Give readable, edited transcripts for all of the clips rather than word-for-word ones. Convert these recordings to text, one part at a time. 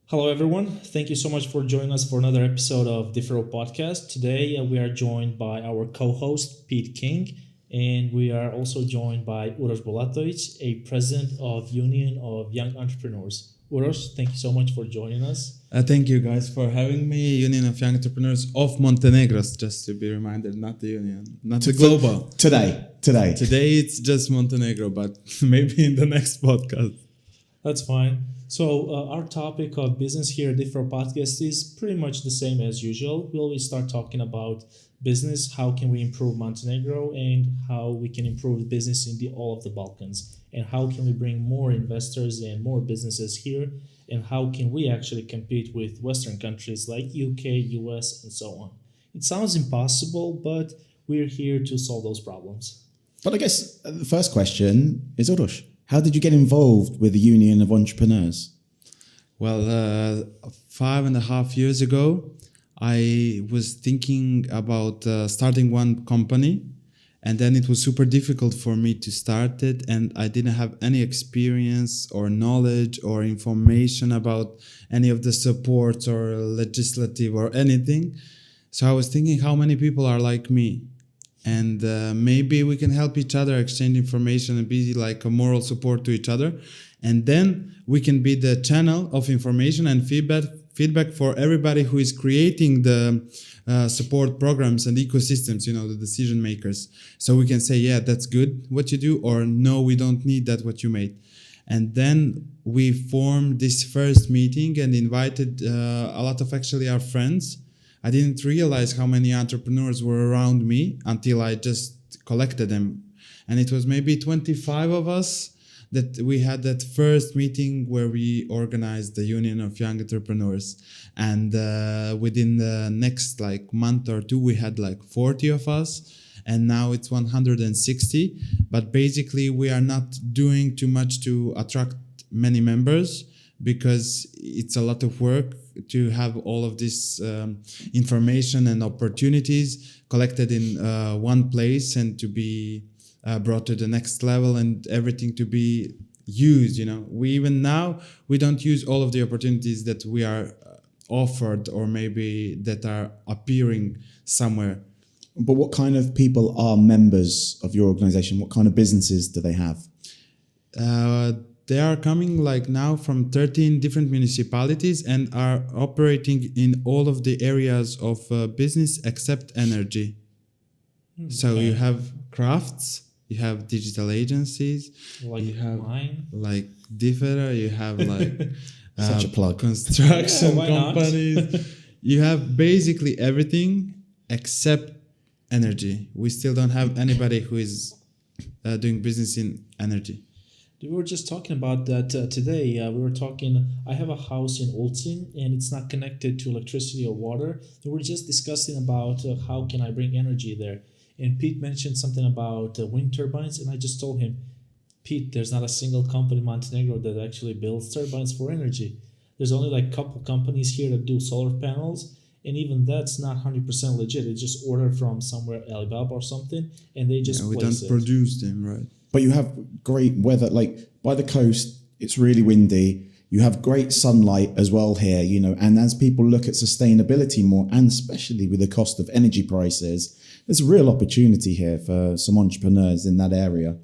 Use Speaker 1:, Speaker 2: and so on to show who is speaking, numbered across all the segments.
Speaker 1: Hello, everyone. Thank you so much for joining us for another episode of Differo podcast. Today, we are joined by our co-host, Pete King, and we are also joined by Uroš Bulatović, a president of Union of Young Entrepreneurs. Uroš, thank you so much for joining us.
Speaker 2: Thank you guys for having me. Union of Young Entrepreneurs of Montenegro, just to be reminded, not the Union, not the global.
Speaker 3: Today.
Speaker 2: Today it's just Montenegro, but maybe in the next podcast.
Speaker 1: That's fine. So our topic of business here at Differo Podcast is pretty much the same as usual. We always start talking about business, how can we improve Montenegro, and how we can improve the business in all of the Balkans, and how can we bring more investors and more businesses here, and how can we actually compete with Western countries like UK, US, and so on. It sounds impossible, but we're here to solve those problems.
Speaker 3: But I guess the first question is, Uroš, how did you get involved with the Union of Entrepreneurs?
Speaker 2: Well, 5.5 years ago, I was thinking about starting one company, and then it was super difficult for me to start it, and I didn't have any experience or knowledge or information about any of the supports or legislative or anything. So I was thinking how many people are like me. And maybe we can help each other, exchange information, and be like a moral support to each other. And then we can be the channel of information and feedback for everybody who is creating the support programs and ecosystems, the decision makers. So we can say, yeah, that's good what you do, or no, we don't need that what you made. And then we formed this first meeting and invited a lot of actually our friends. I didn't realize how many entrepreneurs were around me until I just collected them. And it was maybe 25 of us that we had that first meeting where we organized the Union of Young Entrepreneurs. And within the next month or two, we had 40 of us. And now it's 160. But basically, we are not doing too much to attract many members, because it's a lot of work to have all of this information and opportunities collected in one place and to be brought to the next level and everything to be used. We don't use all of the opportunities that we are offered, or maybe that are appearing somewhere.
Speaker 3: But what kind of people are members of your organization? What kind of businesses do they have?
Speaker 2: They are coming now from 13 different municipalities and are operating in all of the areas of business except energy. Okay. So you have crafts, you have digital agencies,
Speaker 1: you have mine,
Speaker 2: Differo, you have
Speaker 3: such a plug,
Speaker 2: construction companies. You have basically everything except energy. We still don't have anybody who is doing business in energy.
Speaker 1: We were just talking about that today. I have a house in Olsztyn, and it's not connected to electricity or water. We were just discussing about how can I bring energy there. And Pete mentioned something about wind turbines, and I just told him, Pete, there's not a single company in Montenegro that actually builds turbines for energy. There's only a couple companies here that do solar panels, and even that's not 100% legit. It's just ordered from somewhere, Alibaba or something, and they just
Speaker 2: we don't produce them, right?
Speaker 3: But you have great weather, by the coast, it's really windy. You have great sunlight as well here, and as people look at sustainability more, and especially with the cost of energy prices, there's a real opportunity here for some entrepreneurs in that area.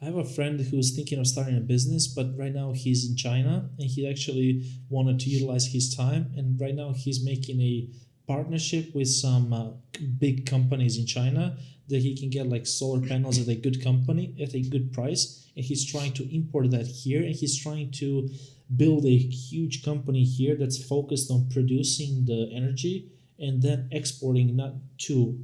Speaker 1: I have a friend who's thinking of starting a business, but right now he's in China, and he actually wanted to utilize his time. And right now he's making a partnership with some big companies in China that he can get solar panels at a good company at a good price, and he's trying to import that here, and he's trying to build a huge company here that's focused on producing the energy and then exporting not to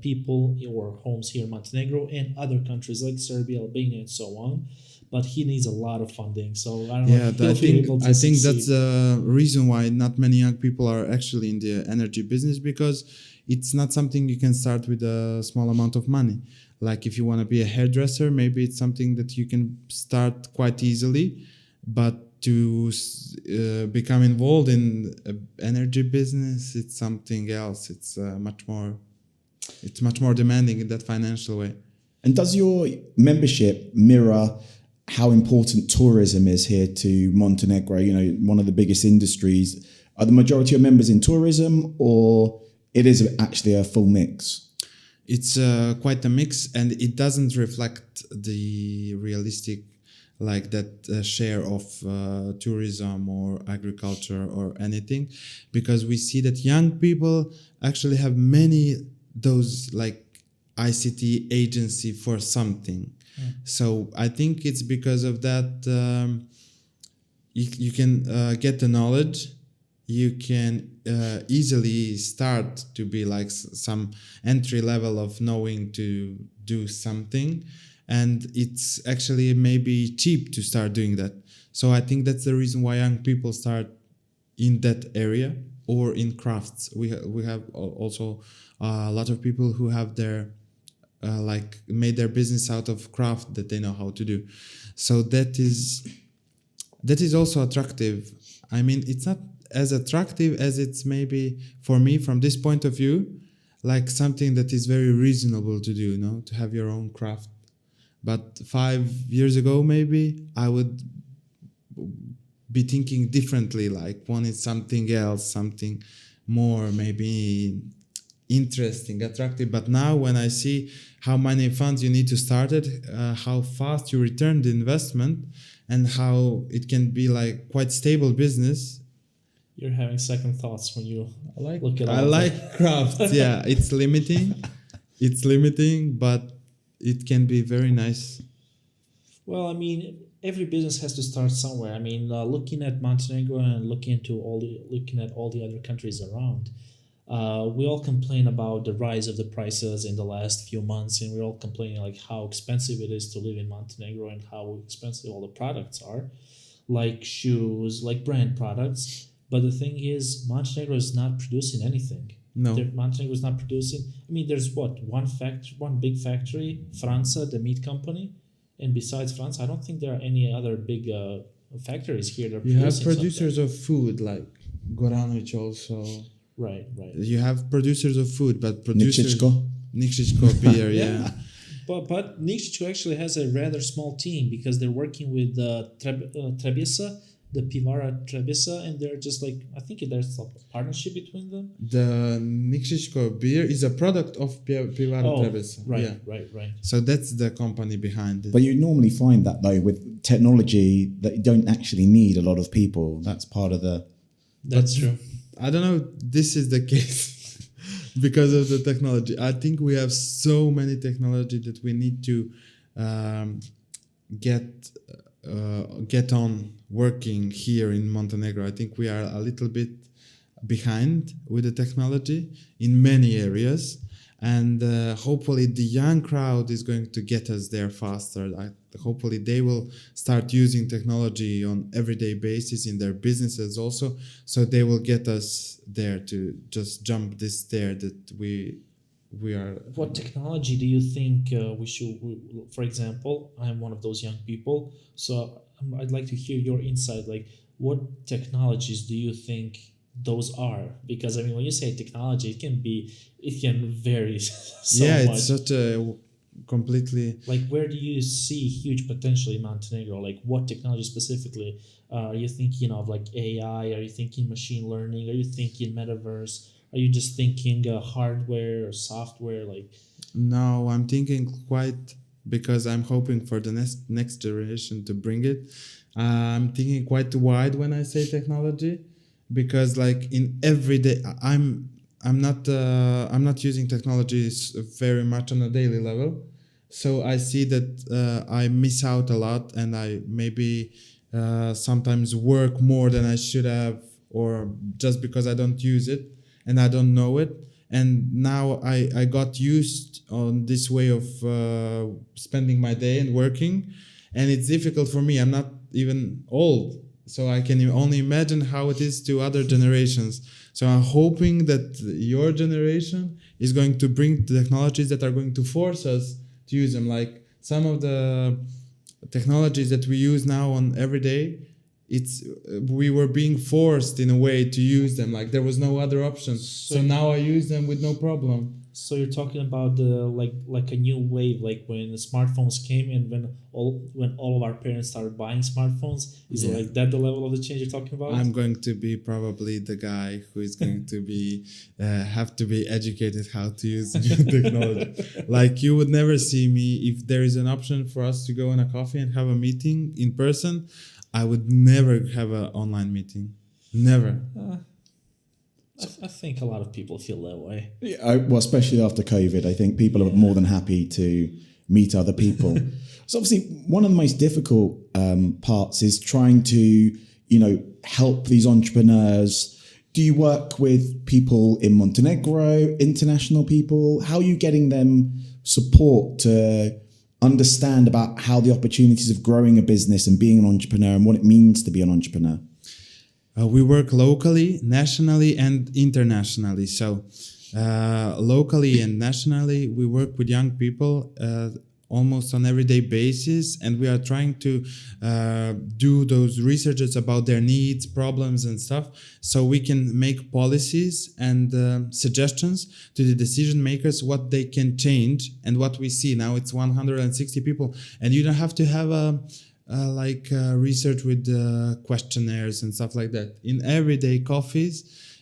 Speaker 1: people or homes here in Montenegro and other countries like Serbia, Albania, and so on. But he needs a lot of funding, so I don't know if he'll be able to
Speaker 2: I think
Speaker 1: succeed.
Speaker 2: That's the reason why not many young people are actually in the energy business, because it's not something you can start with a small amount of money. If you want to be a hairdresser, maybe it's something that you can start quite easily, but to become involved in energy business, it's something else. It's much more demanding in that financial way.
Speaker 3: And does your membership mirror how important tourism is here to Montenegro. You know, one of the biggest industries. Are the majority of members in tourism, or it is actually a full mix?
Speaker 2: It's quite a mix, and it doesn't reflect the realistic, like that share of tourism or agriculture or anything, because we see that young people actually have many those like ICT agency for something. So I think it's because of that you can get the knowledge. You can easily start to be like some entry level of knowing to do something, and it's actually maybe cheap to start doing that. So I think that's the reason why young people start in that area or in crafts. We have also a lot of people who have their like made their business out of craft that they know how to do. So that is also attractive. I mean, it's not as attractive as it's maybe for me from this point of view, like something that is very reasonable to do, you know, to have your own craft. But 5 years ago, maybe I would be thinking differently, like wanted something else, something more maybe interesting, attractive. But now when I see how many funds you need to start it, how fast you return the investment, and how it can be like quite stable business.
Speaker 1: You're having second thoughts when you look at all
Speaker 2: I
Speaker 1: of
Speaker 2: like
Speaker 1: that.
Speaker 2: craft. Yeah, it's limiting. It's limiting, but it can be very nice.
Speaker 1: Well, I mean, every business has to start somewhere. I mean, looking at Montenegro and looking at all the other countries around, we all complain about the rise of the prices in the last few months, and we're all complaining like how expensive it is to live in Montenegro and how expensive all the products are, like shoes, like brand products. But the thing is, Montenegro is not producing anything.
Speaker 2: No.
Speaker 1: Montenegro is not producing. I mean, there's one big factory, Franza, the meat company, and besides Franza, I don't think there are any other big factories here that are
Speaker 2: You have
Speaker 1: producing
Speaker 2: producers of food like Goranović also.
Speaker 1: Right.
Speaker 2: You have producers of food, but producers
Speaker 3: Nikšićko
Speaker 2: beer, yeah.
Speaker 1: But Nikšićko actually has a rather small team because they're working with Trebisa, the Pivara Trebisa, and they're just like, I think there's a partnership between them.
Speaker 2: The Nikšićko beer is a product of Pivara Trebisa.
Speaker 1: Right,
Speaker 2: yeah.
Speaker 1: right.
Speaker 2: So that's the company behind it.
Speaker 3: But you normally find that though with technology that you don't actually need a lot of people. That's part of the.
Speaker 1: That's true.
Speaker 2: I don't know. This is the case because of the technology. I think we have so many technology that we need to get on working here in Montenegro. I think we are a little bit behind with the technology in many areas, and hopefully the young crowd is going to get us there faster. Hopefully they will start using technology on everyday basis in their businesses also, so they will get us there to just jump this stair that we are.
Speaker 1: What technology do you think we should? For example, I'm one of those young people, so I'd like to hear your insight. Like, what technologies do you think those are? Because I mean, when you say technology, it can vary so much.
Speaker 2: It's such a completely.
Speaker 1: Like, where do you see huge potential in Montenegro? Like, what technology specifically are you thinking of? Like AI? Are you thinking machine learning? Are you thinking metaverse? Are you just thinking hardware or software? Like,
Speaker 2: no, I'm thinking quite, because I'm hoping for the next generation to bring it. I'm thinking quite wide when I say technology, because like in everyday, I'm not using technologies very much on a daily level, so I see that I miss out a lot, and I maybe sometimes work more than I should have, or just because I don't use it and I don't know it. And now I got used on this way of spending my day and working, and it's difficult for me. I'm not even old, so I can only imagine how it is to other generations. So I'm hoping that your generation is going to bring the technologies that are going to force us to use them. Like some of the technologies that we use now on every day, we were being forced in a way to use them. Like there was no other option. So now I use them with no problem.
Speaker 1: So you're talking about the like a new wave, like when the smartphones came and when all of our parents started buying smartphones. Is it
Speaker 2: Yeah.
Speaker 1: like that the level of the change you're talking about?
Speaker 2: I'm going to be probably the guy who is going to be have to be educated how to use new technology. Like you would never see me if there is an option for us to go on a coffee and have a meeting in person. I would never have an online meeting. Never.
Speaker 1: I think a lot of people feel that way.
Speaker 3: Yeah, well, especially after COVID, I think people are more than happy to meet other people. So obviously, one of the most difficult parts is trying to, help these entrepreneurs. Do you work with people in Montenegro, international people? How are you getting them support to understand about how the opportunities of growing a business and being an entrepreneur and what it means to be an entrepreneur?
Speaker 2: We work locally, nationally, and internationally. So, locally and nationally, we work with young people almost on everyday basis, and we are trying to do those researches about their needs, problems, and stuff, so we can make policies and suggestions to the decision makers what they can change and what we see now. It's 160 people, and you don't have to have research with questionnaires and stuff like that. In everyday coffees,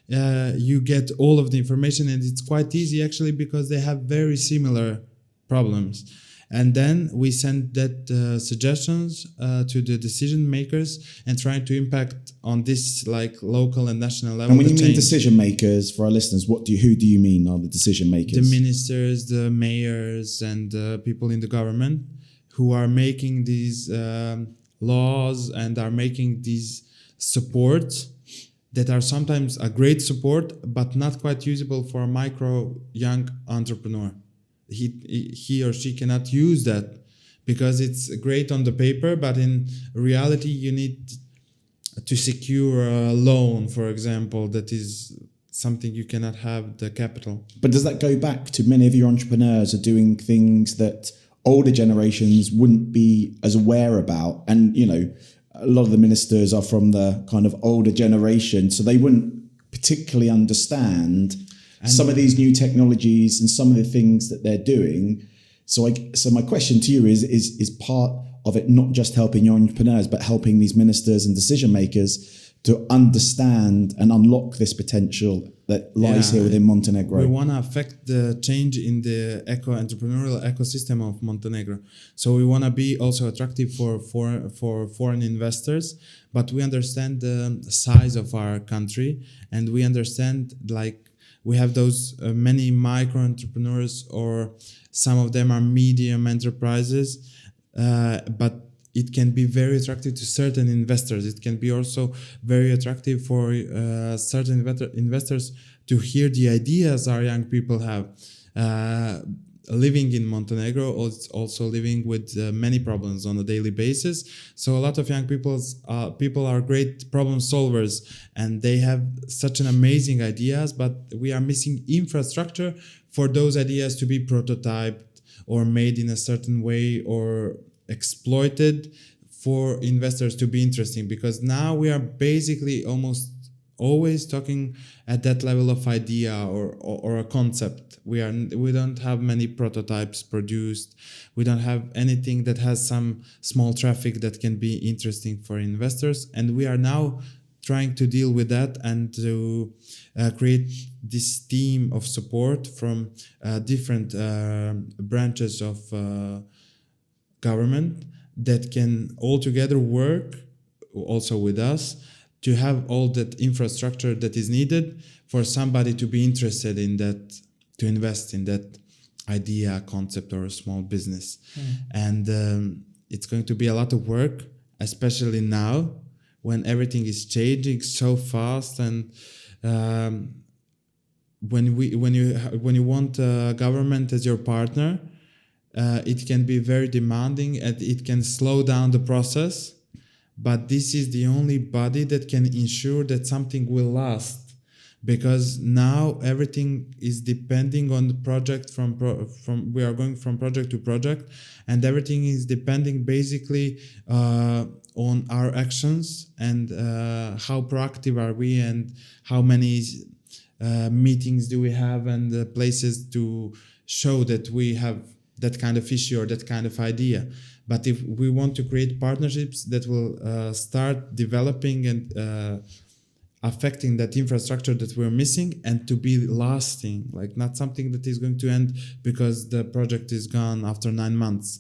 Speaker 2: you get all of the information, and it's quite easy actually because they have very similar problems. And then we send that suggestions to the decision makers and try to impact on this like local and national level.
Speaker 3: And when you mean decision makers, for our listeners, who do you mean are the decision makers?
Speaker 2: The ministers, the mayors, and people in the government who are making these laws and are making these support that are sometimes a great support, but not quite usable for a micro young entrepreneur. He or she cannot use that because it's great on the paper, but in reality, you need to secure a loan, for example, that is something you cannot have the capital.
Speaker 3: But does that go back to many of your entrepreneurs are doing things that older generations wouldn't be as aware about? And, a lot of the ministers are from the kind of older generation, so they wouldn't particularly understand some of these new technologies and some of the things that they're doing. So my question to you is part of it not just helping your entrepreneurs, but helping these ministers and decision makers to understand and unlock this potential that lies here within Montenegro?
Speaker 2: We want to affect the change in the entrepreneurial ecosystem of Montenegro. So we want to be also attractive for foreign investors, but we understand the size of our country, and we understand we have those many micro entrepreneurs, or some of them are medium enterprises, but it can be very attractive to certain investors. It can be also very attractive for certain investors to hear the ideas our young people have. Living in Montenegro, also living with many problems on a daily basis. So a lot of young people are great problem solvers, and they have such an amazing ideas, but we are missing infrastructure for those ideas to be prototyped or made in a certain way or exploited for investors to be interesting, because now we are basically almost always talking at that level of idea or a concept. We don't have many prototypes produced. We don't have anything that has some small traffic that can be interesting for investors, and we are now trying to deal with that and to create this team of support from different branches of government that can all together work also with us to have all that infrastructure that is needed for somebody to be interested in that, to invest in that idea, concept, or a small business. And it's going to be a lot of work, especially now when everything is changing so fast. And when you want a government as your partner, it can be very demanding and it can slow down the process. But this is the only body that can ensure that something will last, because now everything is depending on the project we are going from project to project, and everything is depending basically on our actions and how proactive are we and how many meetings do we have and places to show that we have that kind of issue or that kind of idea. But if we want to create partnerships that will start developing and affecting that infrastructure that we're missing, and to be lasting, like not something that is going to end because the project is gone after 9 months,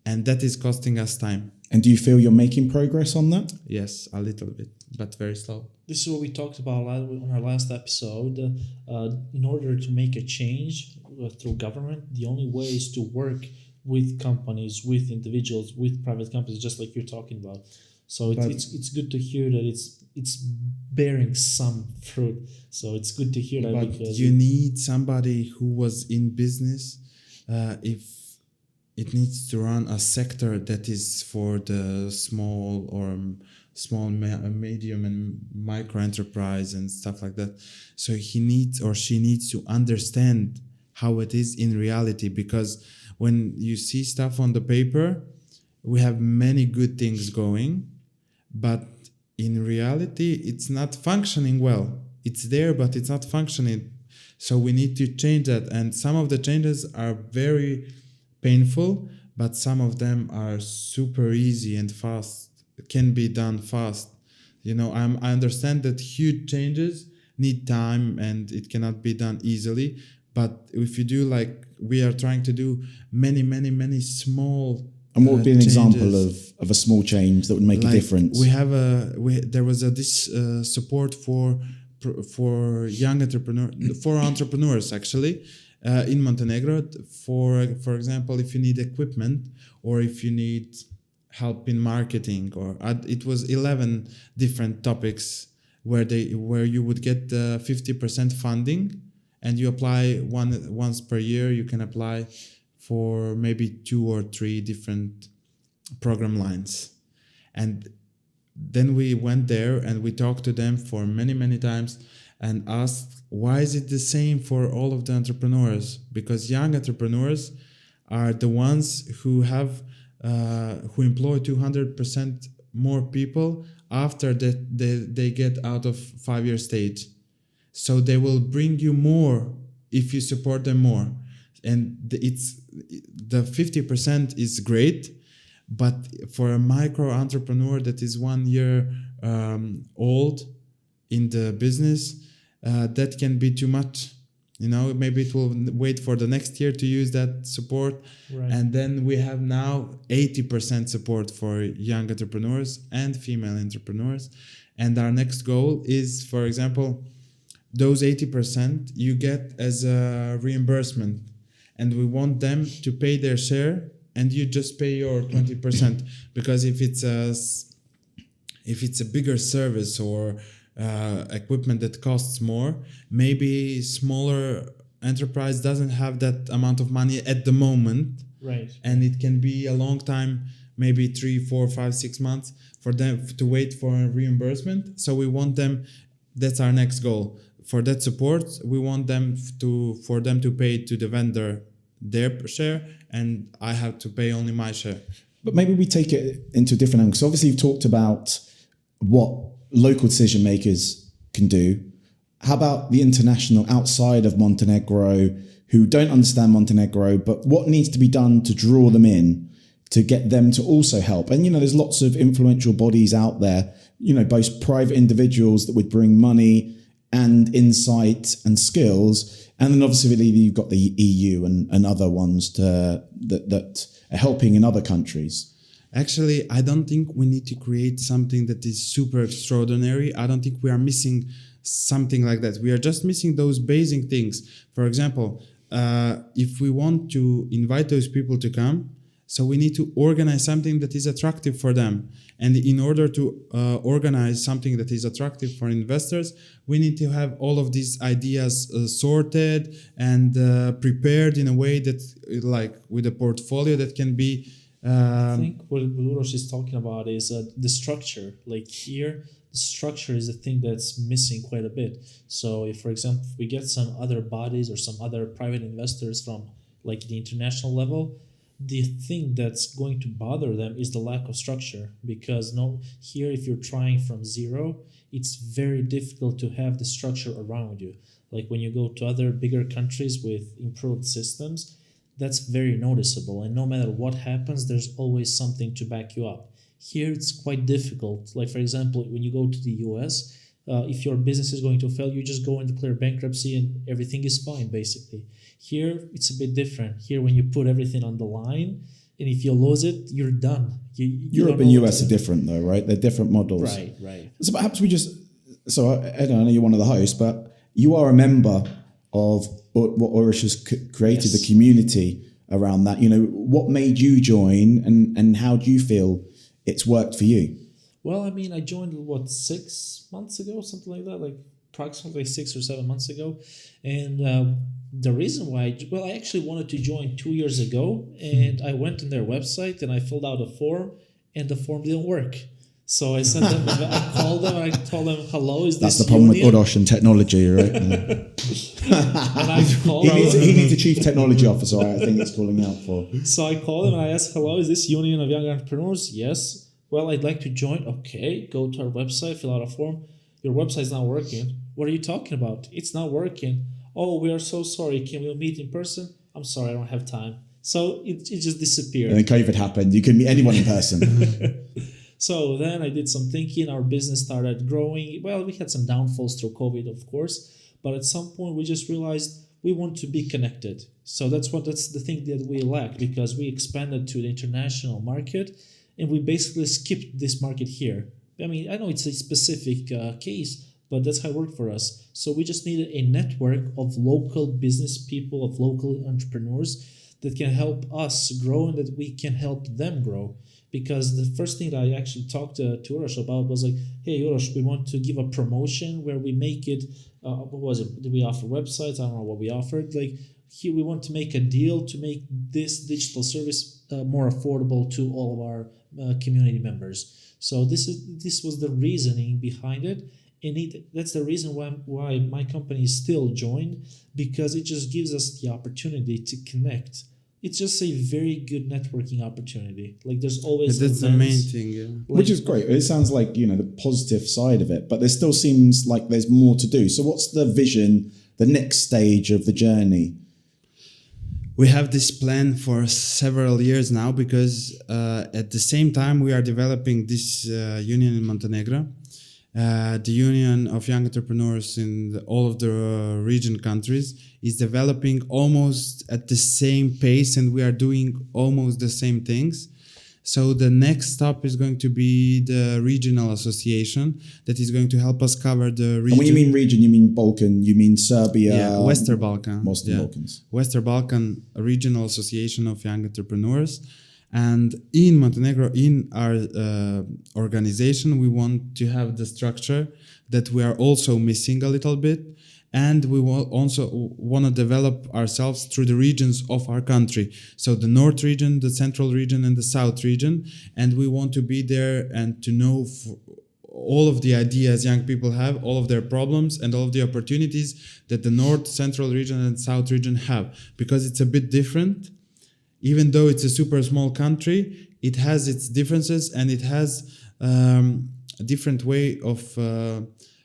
Speaker 2: and that is costing us time.
Speaker 3: And do you feel you're making progress on that?
Speaker 2: Yes, a little bit, but very slow.
Speaker 1: This is what we talked about on our last episode. In order to make a change through government, the only way is to work with companies, with individuals, with private companies, just like you're talking about. So it's good to hear that it's bearing some fruit. So it's good to hear that.
Speaker 2: But
Speaker 1: because
Speaker 2: you need somebody who was in business. If it needs to run a sector that is for the small, medium, and micro enterprise and stuff like that. So he needs or she needs to understand how it is in reality, because when you see stuff on the paper, we have many good things going, but in reality, it's not functioning well. It's there, but it's not functioning. So we need to change that. And some of the changes are very painful, but some of them are super easy and fast. It can be done fast. I understand that huge changes need time and it cannot be done easily. But if you do like we are trying to do many small
Speaker 3: and what would be an
Speaker 2: changes,
Speaker 3: example of a small change that would make a difference?
Speaker 2: There was this support for young entrepreneurs actually in Montenegro. For example, if you need equipment or if you need help in marketing, or it was 11 different topics where you would get 50% funding, and you apply once per year. You can apply for maybe 2 or 3 different program lines. And then we went there and we talked to them for many times and asked, why is it the same for all of the entrepreneurs? Because young entrepreneurs are the ones who have who employ 200% more people after that they get out of 5-year stage. So they will bring you more if you support them more. And the 50% is great, but for a micro entrepreneur that is 1 year old in the business, that can be too much. Maybe it will wait for the next year to use that support.
Speaker 1: Right.
Speaker 2: And then we have now 80% support for young entrepreneurs and female entrepreneurs. And our next goal is, for example, those 80% you get as a reimbursement. And we want them to pay their share and you just pay your 20%. Because if it's a bigger service or equipment that costs more, maybe smaller enterprise doesn't have that amount of money at the moment,
Speaker 1: right?
Speaker 2: And it can be a long time, maybe 3, 4, 5, 6 months for them to wait for a reimbursement. So we want them, that's our next goal. For that support, we want them to pay to the vendor their share, and I have to pay only my share.
Speaker 3: But maybe we take it into a different angle. So obviously you've talked about what local decision makers can do. How about the international outside of Montenegro who don't understand Montenegro, but what needs to be done to draw them in, to get them to also help? And, there's lots of influential bodies out there, both private individuals that would bring money and insight and skills. And then obviously you've got the EU and other ones that are helping in other countries.
Speaker 2: Actually, I don't think we need to create something that is super extraordinary. I don't think we are missing something like that. We are just missing those basic things. For example, if we want to invite those people to come, so we need to organize something that is attractive for them. And in order to organize something that is attractive for investors, we need to have all of these ideas sorted and prepared in a way that, like with a portfolio that can be
Speaker 1: I think what Uroš is talking about is the structure. Like here, the structure is the thing that's missing quite a bit. So if, for example, we get some other bodies or some other private investors from like the international level, the thing that's going to bother them is the lack of structure. Because here, if you're trying from zero, it's very difficult to have the structure around you. Like when you go to other bigger countries with improved systems, that's very noticeable. And no matter what happens, there's always something to back you up. Here, it's quite difficult. Like, for example, when you go to the US, if your business is going to fail, you just go and declare bankruptcy and everything is fine, basically. Here, it's a bit different. Here, when you put everything on the line, and if you lose it, you're done. You
Speaker 3: Europe and US are different, though, right? They're different models.
Speaker 1: Right.
Speaker 3: So perhaps we just. So Ed, I know you're one of the hosts, but you are a member of what Uroš has created,
Speaker 1: Yes.
Speaker 3: the community around that. What made you join, and how do you feel it's worked for you?
Speaker 1: Well, I mean, I joined 6 months ago, something like that, like approximately 6 or 7 months ago, and the reason why, I actually wanted to join 2 years ago, and I went on their website and I filled out a form, and the form didn't work. So I sent them, I called them, and I told them, hello, is
Speaker 3: That's
Speaker 1: this
Speaker 3: the problem
Speaker 1: union?
Speaker 3: with Uroš and technology, right?
Speaker 1: And I called
Speaker 3: he needs a chief technology officer, I think it's calling out for.
Speaker 1: So I called them and I asked, hello, is this Union of Young Entrepreneurs? Yes. Well, I'd like to join. Okay, go to our website, fill out a form. Your website's not working. What are you talking about? It's not working. Oh, we are so sorry. Can we meet in person? I'm sorry, I don't have time. So it just disappeared.
Speaker 3: And then COVID happened. You can meet anyone in person.
Speaker 1: So then I did some thinking. Our business started growing. Well, we had some downfalls through COVID, of course. But at some point, we just realized we want to be connected. So that's the thing that we lack, because we expanded to the international market and we basically skipped this market here. I mean, I know it's a specific case, but that's how it worked for us. So we just needed a network of local business people, of local entrepreneurs that can help us grow and that we can help them grow. Because the first thing that I actually talked to Uroš about was like, hey, Uroš, we want to give a promotion where we make it, what was it? Did we offer websites? I don't know what we offered. Like, here we want to make a deal to make this digital service more affordable to all of our community members. So this was the reasoning behind it. And that's the reason why my company is still joined, because it just gives us the opportunity to connect. It's just a very good networking opportunity. Like, there's always
Speaker 2: that's the main thing, yeah.
Speaker 3: Which is great. It sounds like, the positive side of it, but there still seems like there's more to do. So what's the vision, the next stage of the journey?
Speaker 2: We have this plan for several years now, because at the same time we are developing this union in Montenegro. The Union of Young Entrepreneurs in all of the region countries is developing almost at the same pace, and we are doing almost the same things. So the next stop is going to be the regional association that is going to help us cover the region.
Speaker 3: And when you mean region, you mean Balkan, you mean Serbia?
Speaker 2: Yeah, Western Balkan.
Speaker 3: Balkans.
Speaker 2: Western Balkan Regional Association of Young Entrepreneurs. And in Montenegro, in our organization, we want to have the structure that we are also missing a little bit. And we will also want to develop ourselves through the regions of our country. So the North region, the Central region, and the South region. And we want to be there and to know all of the ideas young people have, all of their problems, and all of the opportunities that the North, Central region, and South region have. Because it's a bit different. Even though it's a super small country, it has its differences, and it has a different way of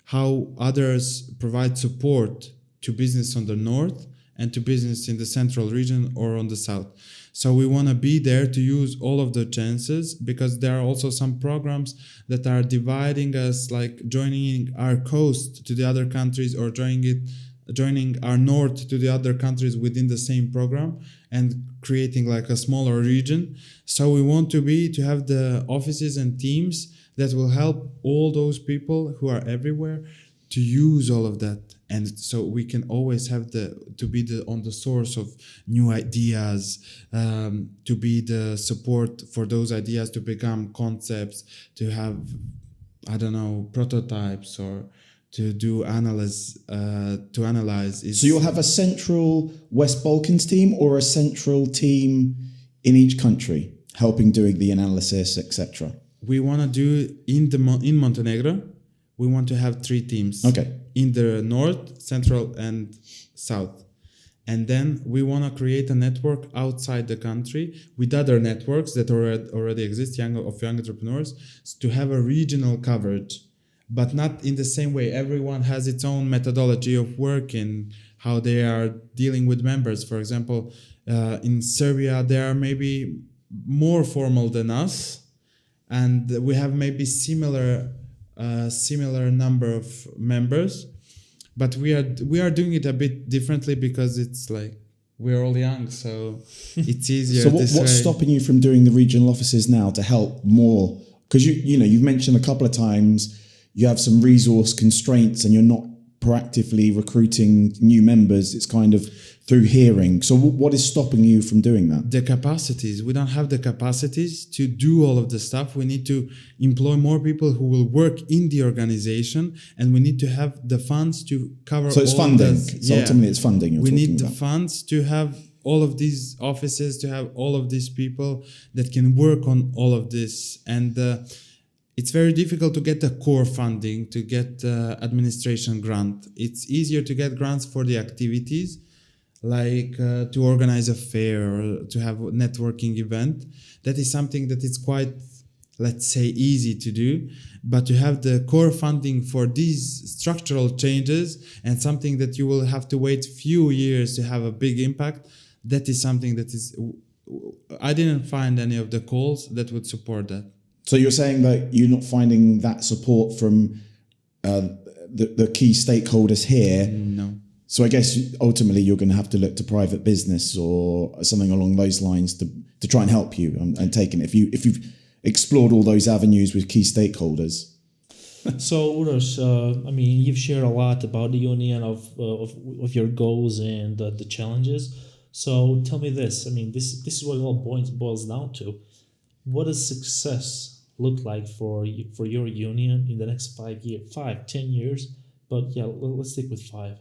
Speaker 2: how others provide support to business on the north and to business in the central region or on the south. So we want to be there to use all of the chances, because there are also some programs that are dividing us, like joining our coast to the other countries, or joining our north to the other countries within the same program, and creating like a smaller region. So we want to have the offices and teams that will help all those people who are everywhere to use all of that. And so we can always have on the source of new ideas, to be the support for those ideas to become concepts, to have, prototypes, or to analyze. So
Speaker 3: you'll have a central West Balkans team, or a central team in each country helping doing the analysis, etc.
Speaker 2: We want to do in Montenegro. We want to have 3 teams.
Speaker 3: Okay.
Speaker 2: In the north, central, and south. And then we want to create a network outside the country with other networks that already exist, young entrepreneurs, to have a regional coverage but not in the same way. Everyone has its own methodology of work and how they are dealing with members. For example, in Serbia, they are maybe more formal than us, and we have maybe similar number of members, but we are doing it a bit differently because it's like we're all young, so it's easier.
Speaker 3: So what's stopping you from doing the regional offices now to help more? Because you've mentioned a couple of times you have some resource constraints and you're not proactively recruiting new members. It's kind of through hearing. So what is stopping you from doing that?
Speaker 2: The capacities. We don't have the capacities to do all of the stuff. We need to employ more people who will work in the organization, and we need to have the funds to cover.
Speaker 3: So it's
Speaker 2: all
Speaker 3: funding.
Speaker 2: So
Speaker 3: ultimately it's funding.
Speaker 2: We need the funds to have all of these offices, to have all of these people that can work on all of this. And it's very difficult to get the core funding, to get administration grant. It's easier to get grants for the activities, like to organize a fair or to have a networking event. That is something that is quite, let's say, easy to do. But to have the core funding for these structural changes and something that you will have to wait few years to have a big impact, that is something that is, I didn't find any of the calls that would support that.
Speaker 3: So you're saying that you're not finding that support from the key stakeholders here?
Speaker 2: No.
Speaker 3: So I guess ultimately you're going to have to look to private business or something along those lines to try and help you and take it. If you've explored all those avenues with key stakeholders.
Speaker 1: So Uroš, you've shared a lot about the union of your goals and the challenges. So tell me this. This is what it all boils down to. What does success look like for your union in the next 10 years? But yeah, let's stick with 5.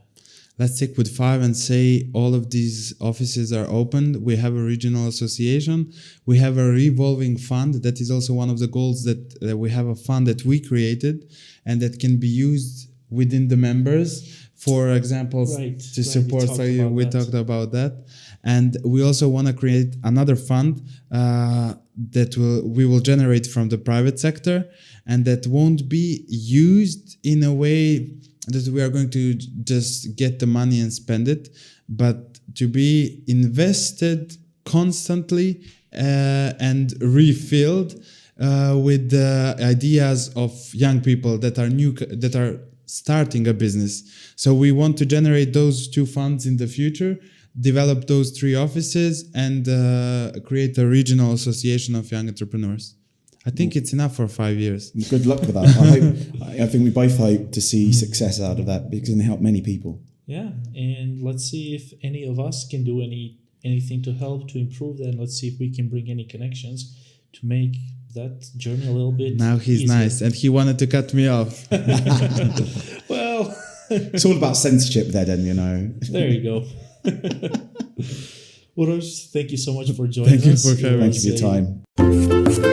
Speaker 2: Let's stick with 5 and say all of these offices are opened. We have a regional association. We have a revolving fund. That is also one of the goals, that we have a fund that we created and that can be used within the members. For example, to support. So we talked about that. And we also want to create another fund that we will generate from the private sector, and that won't be used in a way that we are going to just get the money and spend it, but to be invested constantly and refilled with the ideas of young people that are starting a business. So we want to generate those 2 funds in the future, develop those 3 offices, and create a regional association of young entrepreneurs. I think it's enough for 5 years.
Speaker 3: Good luck with that. I think we both hope to see success out of that because it can help many people.
Speaker 1: Yeah, and let's see if any of us can do anything to help to improve that. And let's see if we can bring any connections to make that journey a little bit
Speaker 2: Now he's
Speaker 1: easier.
Speaker 2: nice, and he wanted to cut me off.
Speaker 1: Well,
Speaker 3: it's all about censorship there, then,
Speaker 1: There you go. Uroš, thank you so much for joining us.
Speaker 2: Thank you for having
Speaker 3: Thank you for your time.